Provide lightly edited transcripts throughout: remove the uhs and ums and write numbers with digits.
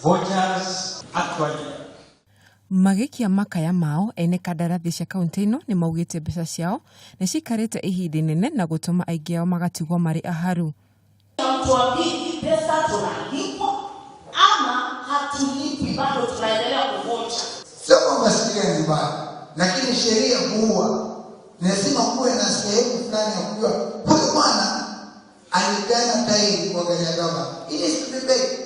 voters actually Magikia makaya mao ene kadarathi cia kaunti ino ni maugite mbeca ciao ni cikarite ihindi nene na gutuma aingi ao magatigwo mari aharu. Tuambie pesa tunalipwa ama hatulipi bado tunaendelea kuvocha. Sio masikini mbaya, lakini sheria huwa lazima kuwe na sehemu fulani ya kujua huyu bwana aligana tairi kwa ganyagama ili sibebe.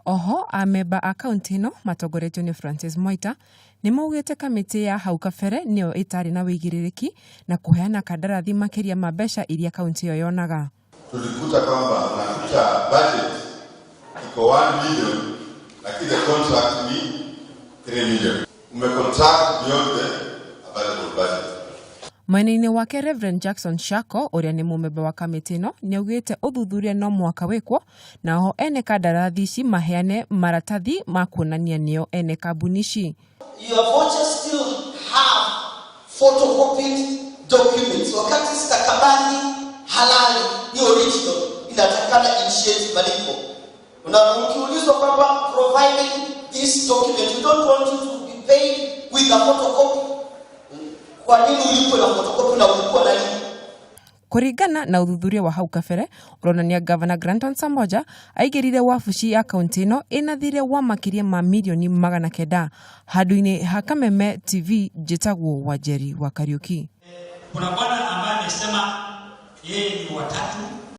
Oho ameba akaunti ino matogoretio ni Francis Moita ni maugite kamiti ya hau kabere niyo itari na wigiririki na kuheana kadarathi makiria mabesha iria akaunti yo yonaga. Tulikuta kwamba unakuta budget iko 1 million lakini contract ni 3 million. Umecontract beyond the available budget. Mwenene wake Reverend Jackson Shako uria ni mumemba wa kamiti ino ni augite uthuthuria no mwaka wekwo na ho ene kadarathi ici maheane maratathi ma kuonania nio ene kabunishi. Your vouchers still have photocopied documents. Wakati stakabadhi halali ni original inatakana initiate malipo. Ukiulizwa kwamba providing this document, we don't want you to be paid with a photocopy. Kwa nini ulipo na photocopy na ulikuwa na nini? Kuringana na uthuthuria wa hau kabere uronania Governor Granton Samboja aigirire wafuci ya kaunti ino inathire wa makiria ma milioni 900 handu-ini ha Kameme TV jitagwo Wanjeri wa Kariuki. Kuna bwana ambaye amesema yeye ni watatu